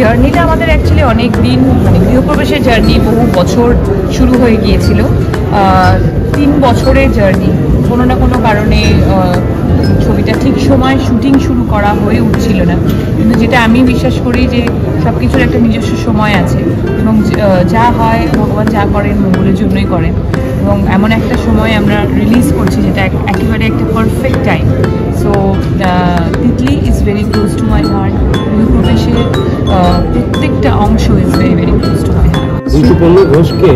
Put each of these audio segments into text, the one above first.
জার্নিটা আমাদের অ্যাকচুয়ালি অনেক দিন, মানে গৃহপ্রবেশের জার্নি বহু বছর শুরু হয়ে গিয়েছিল। 3 বছরের জার্নি, কোনো না কোনো কারণে ছবিটা ঠিক সময় শুটিং শুরু করা হয়ে উঠছিল না। কিন্তু যেটা আমি বিশ্বাস করি যে সব কিছুর একটা নিজস্ব সময় আছে, এবং যা হয় ভগবান যা করেন মঙ্গলের জন্যই করেন। এবং এমন একটা সময় আমরা রিলিজ করছি যেটা একেবারে একটা perfect time. So Titli is very close to my heart. গৃহপ্রবেশের প্রত্যেকটা অংশ is very very close to my heart. Rituparna ঘোষকে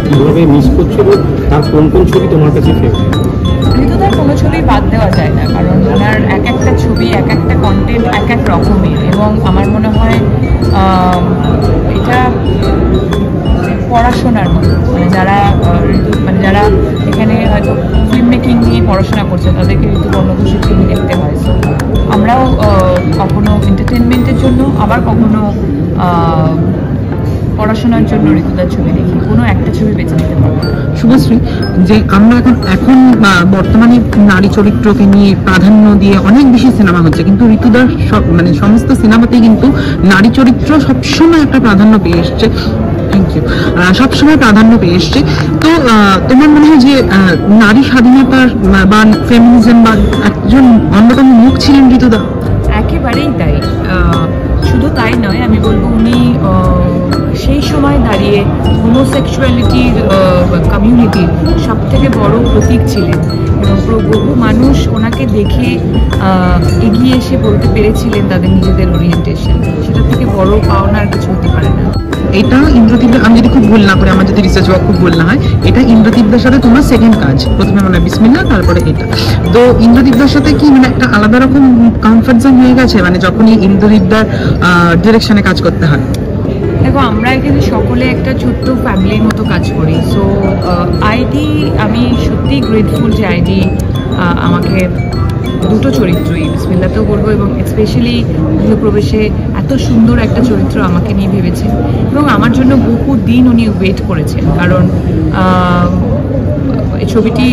কীভাবে মিস করছো এবং তার কোন কোন ছবি তোমার কাছে ফেভারিট? ঋতুদার কোনো ছবি বাদ দেওয়া যায় না, কারণ ওনার এক একটা ছবি এক একটা কন্টেন্ট এক এক রকমের, এবং আমার মনে হয় এটা পড়াশোনার মতো। মানে যারা এখানে হয়তো ফিল্ম মেকিং নিয়ে পড়াশোনা করছে তাদেরকে ঋতুপর্ণ ঘোষের ছবি দেখতে হয়। সো আমরাও কখনো এন্টারটেনমেন্টের জন্য, আবার কখনো পড়াশোনার জন্য ঋতুদার ছবি দেখি। কোনো একটা ছবি বেছে নিতে পারবো না। শুভশ্রী, যে আমরা এখন বর্তমানে নারী চরিত্রকে নিয়ে প্রাধান্য দিয়ে অনেক বেশি সিনেমা হচ্ছে, কিন্তু ঋতুদার মানে সমস্ত সিনেমাতেই কিন্তু নারী চরিত্র সবসময় একটা প্রাধান্য পেয়ে এসছে। Thank you. সবসময় প্রাধান্য পেয়ে এসছে। তো তোমার মনে হয় যে নারী স্বাধীনতার বা ফেমিনিজম বা একজন অন্যতম মুখ ছিলেন ঋতুদা? একেবারেই তাই। শুধু তাই নয়, আমি বলবো উনি সেই সময় দাঁড়িয়ে হোমোসেক্সুয়ালিটির কমিউনিটির সব থেকে বড় প্রতীক ছিলেন, এবং বহু মানুষ ওনাকে দেখে এগিয়ে এসে বলতে পেরেছিলেন তাদের নিজেদের ওরিয়েন্টেশন। সেটা থেকে বড় পাওনা আর কিছু হতে পারে না। এটা ইন্দ্রদীপ, আমি যদি খুব ভুল না করি, আমার যদি রিসার্চ ওয়ার্ক খুব ভুল না হয়, এটা ইন্দ্রদীপদার সাথে তোমার সেকেন্ড কাজ। প্রথমে মানে বিসমিল্লাহ, তারপরে এটা। তো ইন্দ্রদীপদার সাথে কি মানে একটা আলাদা রকম কমফর্ট জোন হয়ে গেছে, মানে যখনই ইন্দ্রদীপদার ডিরেকশনে কাজ করতে হয়? দেখো, আমরা এখানে সকলে একটা ছোট্ট ফ্যামিলির মতো কাজ করি। সো আইডি, আমি সত্যি গ্রেটফুল যে আইডি আমাকে দুটো চরিত্রই, বিসমিল্লাতেও বলবো, এবং স্পেশালি গৃহপ্রবেশে এত সুন্দর একটা চরিত্র আমাকে নিয়ে ভেবেছেন, এবং আমার জন্য বহু দিন উনি ওয়েট করেছেন। কারণ এই ছবিটি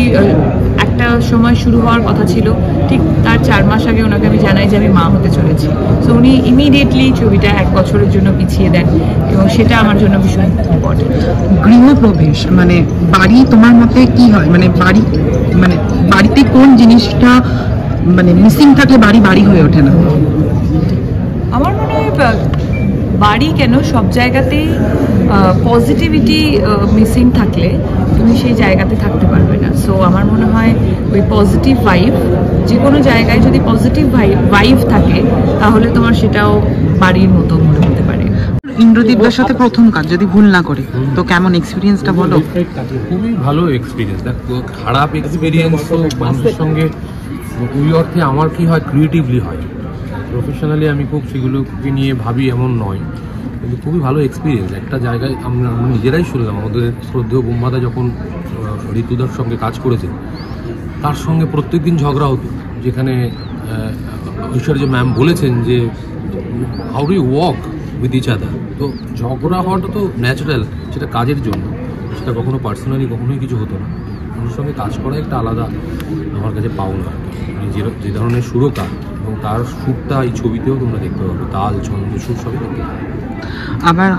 একটা সময় শুরু হওয়ার কথা ছিল, ঠিক তার 4 মাস আগে ওনাকে আমি জানাই যে আমি মা হতে চলেছি। সো উনি ইমিডিয়েটলি ছবিটা 1 বছরের জন্য পিছিয়ে দেন, এবং সেটা আমার জন্য ভীষণ ইম্পর্টেন্ট। গৃহপ্রবেশ মানে বাড়ি, তোমার মতে কি হয়? মানে বাড়িতে কোন জিনিসটা মানে মিসিং থাকলে বাড়ি হয়ে ওঠে না? আমার মনে হয় বাড়ি কেন, সব জায়গাতেই পজিটিভিটি মিসিং থাকলে তুমি সেই জায়গাতে থাকতে পারবে না। সো আমার মনে হয় ওই পজিটিভ ভাইব, যে কোনো জায়গায় যদি পজিটিভ ভাইব থাকে তাহলে তোমার সেটাও বাড়ির মতো মনে হতে পারে। ইন্দ্রদীপদার সাথে প্রথম কাজ, যদি ভুল না করি, তো কেমন এক্সপিরিয়েন্সটা বলো? খুবই ভালো এক্সপিরিয়েন্স। খারাপ এক্সপিরিয়েন্স তো মানুষের সঙ্গে ওই অর্থে আমার কি হয়, ক্রিয়েটিভলি হয়। প্রফেশনালি আমি খুব সেগুলোকে নিয়ে ভাবি এমন নয়, কিন্তু খুবই ভালো এক্সপিরিয়েন্স। একটা জায়গায় আমরা নিজেরাই শুনলাম, আমাদের শ্রদ্ধেয় বোম্বাদা যখন ঋতুদার সঙ্গে কাজ করেছেন, তার সঙ্গে প্রত্যেকদিন ঝগড়া হতো, যেখানে ঐশ্বর্য ম্যাম বলেছেন যে how do you walk with each other. তো ঝগড়া হওয়াটা তো ন্যাচারাল, সেটা কাজের জন্য, সেটা কখনো পার্সোনালি কখনোই কিছু হতো না। ওনার সঙ্গে কাজ করা একটা আলাদা আমার কাছে পাওনা। যে ধরনের সুরকার, এবং তার সুরটা এই ছবিতেও তোমরা দেখতে পাবে, তাল ছন্দ সুর সবই দেখতে পাবে। আবার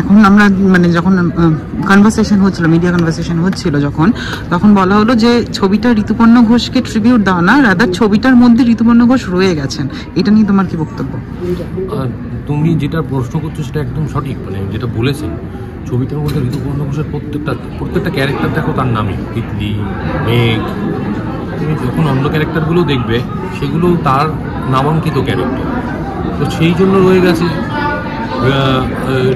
এখন আমরা মানে যখন কনভারসেশন হচ্ছিল, মিডিয়া কনভারসেশন হচ্ছিল যখন, তখন বলা হলো যে ছবিটা ঋতুপর্ণ ঘোষকে ট্রিবিউট দেওয়া না, রাদার ছবিটার মধ্যে ঋতুপর্ণ ঘোষ রয়ে গেছেন। এটা নিয়ে তোমার কি বক্তব্য? তুমি যেটা প্রশ্ন করছো সেটা একদম সঠিক। মানে যেটা বলেছেন, ছবিটার মধ্যে ঋতুপর্ণ ঘোষের প্রত্যেকটা ক্যারেক্টার দেখো তার নামই, তিতলি, মেঘ। তুমি যখন অন্য ক্যারেক্টারগুলো দেখবে সেগুলো তার নামাঙ্কিত ক্যারেক্টার, তো সেই জন্য রয়ে গেছে।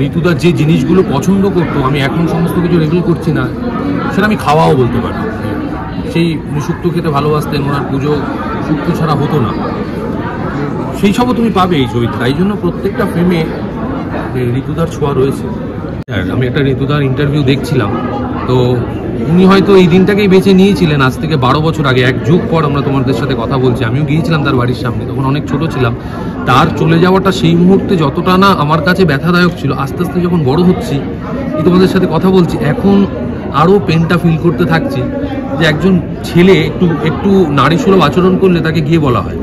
ঋতুদার যে জিনিসগুলো পছন্দ করতো, আমি এখন সমস্ত কিছু রেগুল করছি না, সেটা আমি খাওয়াও বলতে পারি। সেই উনি শুক্তো খেতে ভালোবাসতেন, ওনার পুজো শুক্তো ছাড়া হতো না, সেই সবও তুমি পাবে এই ছবিতে। তাই জন্য প্রত্যেকটা ফ্রেমে ঋতুদার ছোঁয়া রয়েছে। আমি একটা ঋতুদার ইন্টারভিউ দেখছিলাম, তো উনি হয়তো এই দিনটাকেই বেছে নিয়েছিলেন আজ থেকে 12 বছর আগে। 1 যুগ পর আমরা তোমাদের সাথে কথা বলছি। আমিও গিয়েছিলাম তার বাড়ির সামনে, তখন অনেক ছোট ছিলাম। তার চলে যাওয়াটা সেই মুহূর্তে যতটা না আমার কাছে ব্যথাদায়ক ছিল, আস্তে আস্তে যখন বড় হচ্ছি, তোমাদের সাথে কথা বলছি, এখন আরও পেনটা ফিল করতে থাকছি যে একজন ছেলে একটু নারী সুলভ আচরণ করলে তাকে গিয়ে বলা হয়,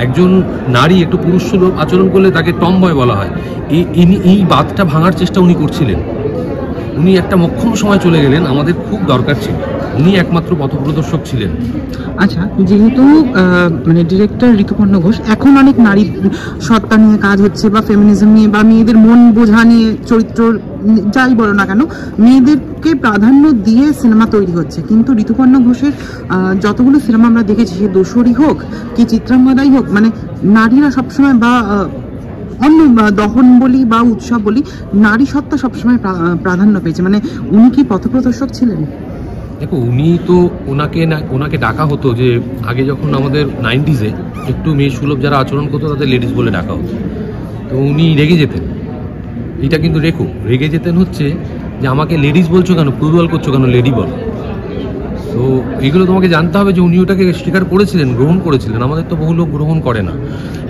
একজন নারী একটু পুরুষসুলভ আচরণ করলে তাকে টমবয় বলা হয়। এই বাঁধটা ভাঙার চেষ্টা উনি করছিলেন। উনি একটা মক্ষম সময় চলে গেলেন, আমাদের খুব দরকার ছিল। উনি একমাত্র পথপ্রদর্শক ছিলেন। আচ্ছা, যেহেতু মানে ডিরেক্টর ঋতুপর্ণ ঘোষ, এখন অনেক নারী সত্তা নিয়ে কাজ হচ্ছে বা ফেমিনিজম নিয়ে বা মেয়েদের মন বোঝা নিয়ে, চরিত্র যাই বলো না কেন, মেয়েদেরকে প্রাধান্য দিয়ে সিনেমা তৈরি হচ্ছে। কিন্তু ঋতুপর্ণ ঘোষের যতগুলো সিনেমা আমরা দেখেছি, সে দোসরি হোক কি চিত্রাঙ্গদাই হোক, মানে নারীরা সবসময় বা অন্য দহন বলি বা উৎসব বলি, নারী সত্তা সবসময় প্রাধান্য পেয়েছে। মানে উনি কি পথপ্রদর্শক ছিলেন? দেখো, উনি তো ওনাকে ডাকা হতো, যে আগে যখন আমাদের 90s-এ একটু মেয়ে সুলভ যারা আচরণ করতো তাদের লেডিস বলে ডাকা হতো। তো উনি রেগে যেতেন, এটা কিন্তু রেগে যেতেন হচ্ছে যে আমাকে লেডিস বলছো কেন, প্লুরাল করছো কেন, লেডি বল। তো এইগুলো তোমাকে জানতে হবে যে উনি ওটাকে স্বীকার করেছিলেন, গ্রহণ করেছিলেন। আমাদের তো বহু লোক গ্রহণ করে না।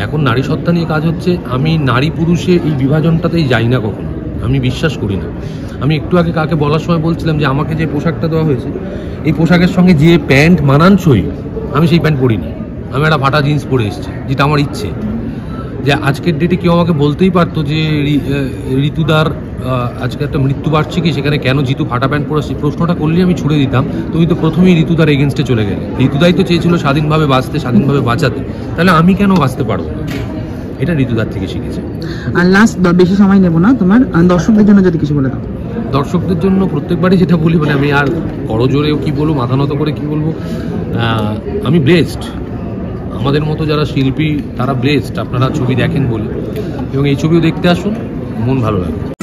এখন নারী সত্তা নিয়ে কাজ হচ্ছে। আমি নারী পুরুষে এই বিভাজনটাতেই যাই না কখনো, আমি বিশ্বাস করি না। আমি একটু আগে কাকে বলার সময় বলছিলাম যে আমাকে যে পোশাকটা দেওয়া হয়েছে, এই পোশাকের সঙ্গে যে প্যান্ট মানানসই, আমি সেই প্যান্ট পরিনি। আমি একটা ফাটা জিন্স পরে এসেছি, যেটা আমার ইচ্ছে। যে আজকের ডেটে কেউ আমাকে বলতেই পারতো যে ঋতুদার আজকে একটা মৃত্যুবার্ষিকী, সেখানে কেন জিতু ফাটা প্যান্ট পরেছে, প্রশ্নটা করলেই আমি ছুড়ে দিতাম, তুমি তো প্রথমেই ঋতুদার এগেনস্টে চলে গেলে। ঋতুদাই তো চেয়েছিল স্বাধীনভাবে বাঁচতে, স্বাধীনভাবে বাঁচাতে, তাহলে আমি কেন বাঁচতে পারবো না? এটা ঋতুদার থেকে শিখেছে। আর লাস্ট, বেশি সময় নেব না, তোমার দর্শকদের জন্য যদি কিছু বলে দাও। দর্শকদের জন্য প্রত্যেকবারই যেটা বলি, মানে আমি আর করজোরেও কি বলবো, মাথা নত করে কি বলবো, আমি ব্লেসড। আমাদের মতো যারা শিল্পী তারা ব্লেসড, আপনারা ছবি দেখেন বলে, এবং এই ছবিও দেখতে আসুন, মন ভালো লাগবে।